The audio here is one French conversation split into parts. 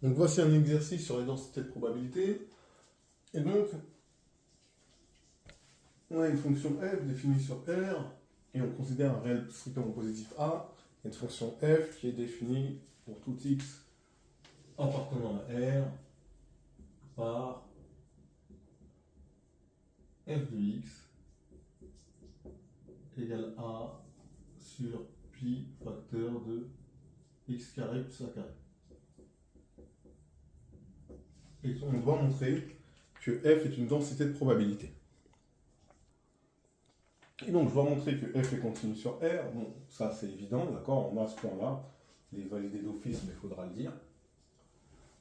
Donc voici un exercice sur les densités de probabilité. Et donc, on a une fonction f définie sur R, et on considère un réel strictement positif A, et une fonction f qui est définie pour tout x appartenant à R par f de x égale A sur pi facteur de x carré plus a carré. Et on doit montrer que f est une densité de probabilité. Et donc, je dois montrer que f est continu sur R. Bon, ça c'est évident, d'accord, on a ce point-là. Il est validé d'office, mais il faudra le dire.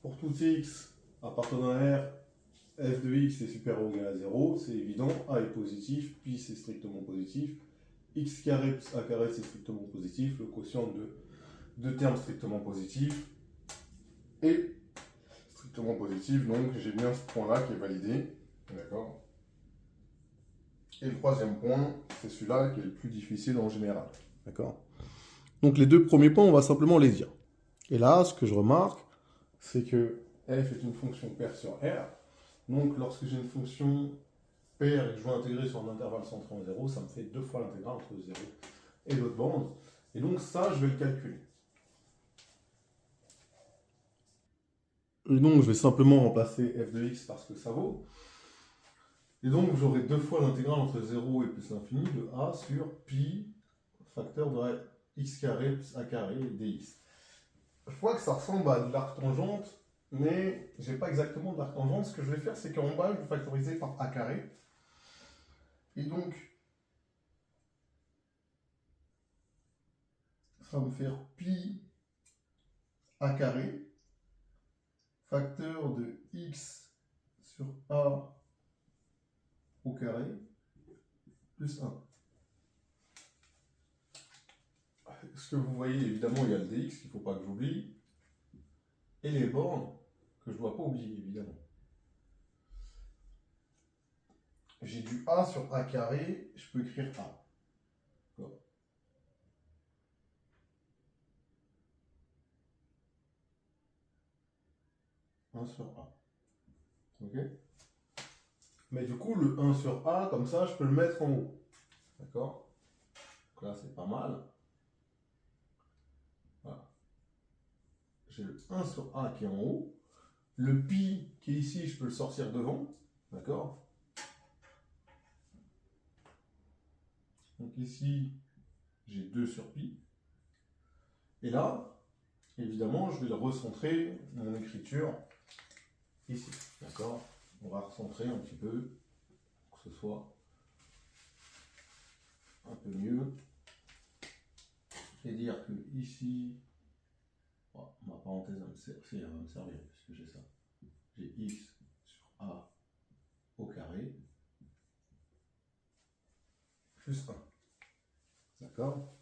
Pour tout x appartenant à R, f de x est supérieur ou égal à 0, c'est évident. A est positif, pi c'est strictement positif. X carré plus a carré c'est strictement positif. Le quotient de deux termes strictement positifs est strictement positif. Donc, j'ai bien ce point-là qui est validé. D'accord. Et le troisième point, c'est celui-là qui est le plus difficile en général. D'accord. Donc les deux premiers points, on va simplement les dire. Et là, ce que je remarque, c'est que f est une fonction paire sur R. Donc lorsque j'ai une fonction paire et que je veux intégrer sur un intervalle centré en 0, ça me fait deux fois l'intégrale entre 0 et l'autre bande. Et donc ça, je vais le calculer. Et donc je vais simplement remplacer f de x par ce que ça vaut. Et donc j'aurai deux fois l'intégrale entre 0 et plus l'infini de a sur pi facteur de x carré plus a carré dx. Je vois que ça ressemble à de l'arc tangente, mais j'ai pas exactement de l'arc tangente. Ce que je vais faire, c'est qu'en bas, je vais factoriser par a carré. Et donc, ça va me faire pi a carré facteur de x sur a au carré plus 1. Ce que vous voyez, évidemment, il y a le dx qu'il ne faut pas que j'oublie. Et les bornes que je ne dois pas oublier, évidemment. J'ai du a sur a carré, je peux écrire a. D'accord. Sur a. Ok. Mais du coup, le 1 sur a, comme ça, je peux le mettre en haut. D'accord. Donc là, c'est pas mal. Voilà. J'ai le 1 sur a qui est en haut. Le pi qui est ici, je peux le sortir devant. D'accord. Donc ici, j'ai 2 sur pi. Et là, évidemment, je vais le recentrer, mon écriture, ici. D'accord. On va recentrer un petit peu, pour que ce soit un peu mieux. Et dire que ici, oh, ma parenthèse va me servir, puisque j'ai ça. J'ai x sur a au carré plus 1. D'accord.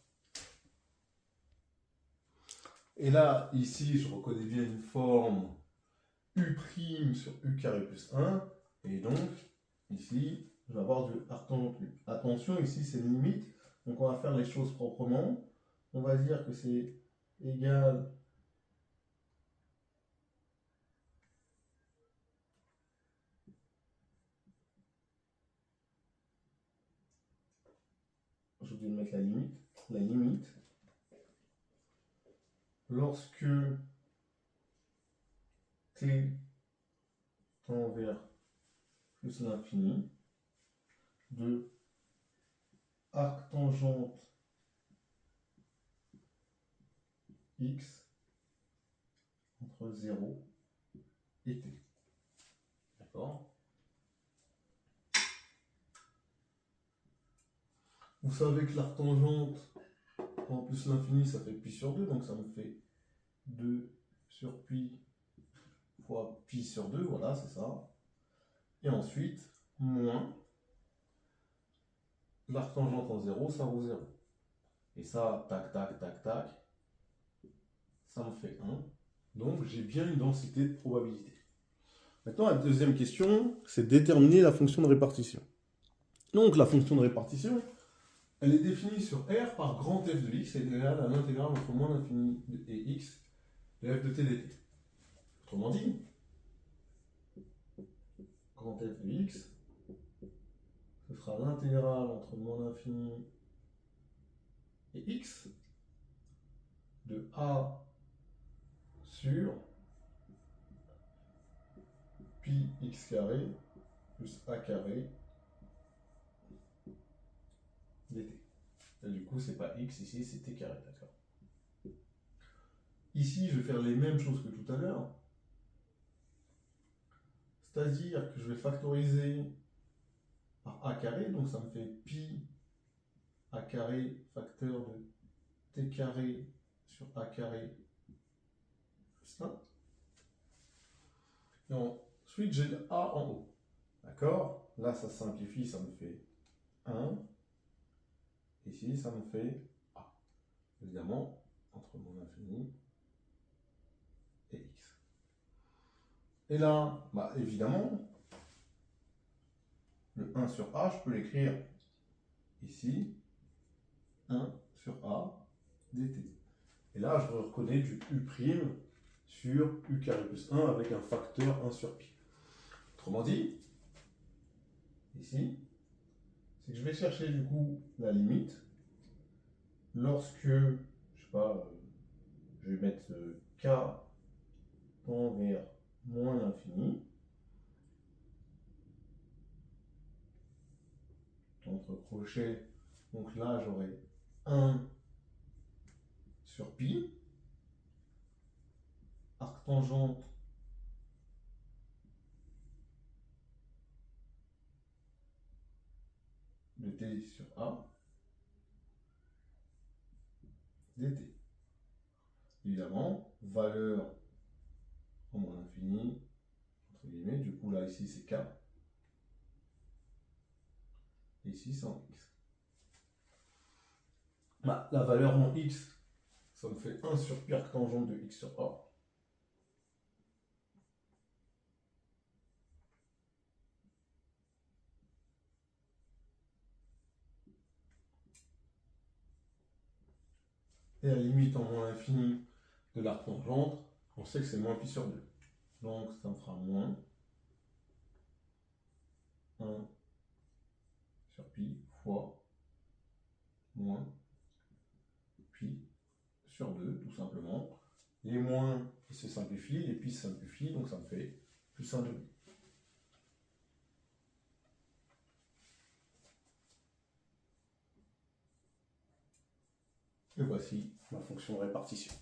Et là, ici, je reconnais bien une forme U' sur U carré plus 1. Et donc, ici, je vais avoir du arc tangente U. Attention, ici, c'est une limite. Donc, on va faire les choses proprement. On va dire que c'est égal j'ai oublié de mettre la limite. La limite, lorsque t tend vers plus l'infini, de arc tangente x entre 0 et t. D'accord. Vous savez que l'arc tangente en plus l'infini, ça fait pi sur 2, donc ça me fait 2 sur pi fois pi sur 2, voilà, c'est ça. Et ensuite, moins l'arc tangente en 0, ça vaut 0. Et ça, tac, tac, tac, tac, ça me fait 1. Donc j'ai bien une densité de probabilité. Maintenant, la deuxième question, c'est déterminer la fonction de répartition. Donc la fonction de répartition, elle est définie sur R par grand f de x égale à l'intégrale entre moins l'infini et x de f de t dt. Autrement dit, grand f de x, ce sera l'intégrale entre moins l'infini et x de a sur pi x carré plus a carré dt. Et du coup, c'est pas x ici, c'est t carré, d'accord. Ici, je vais faire les mêmes choses que tout à l'heure. C'est-à-dire que je vais factoriser par a carré, donc ça me fait pi a carré facteur de t carré sur a carré plus 1. Et ensuite, j'ai le a en haut. D'accord? Là, ça simplifie, ça me fait 1. Ici, ça me fait a. Évidemment, entre moins l'infini et x. Et là, bah, évidemment, le 1 sur a, je peux l'écrire ici, 1 sur a dt. Et là, je reconnais du u' sur u carré plus 1 avec un facteur 1 sur pi. Autrement dit, ici, c'est que je vais chercher du coup la limite lorsque, je sais pas, je vais mettre k tend vers moins l'infini, entre crochets, donc là j'aurai 1 sur pi, arc tangente de t sur a, dt. Évidemment, valeur en moins l'infini, entre guillemets, du coup là ici c'est k, et ici c'est en x. Bah, la valeur en x, ça me fait 1 sur pi arc tangente de x sur a. Et la limite en moins l'infini de l'arc tangente, on sait que c'est moins pi sur 2. Donc ça me fera moins 1 sur pi fois moins pi sur 2, tout simplement. Les moins, ils se simplifient, les pi se simplifient, donc ça me fait plus 1 demi. Et voici ma fonction de répartition.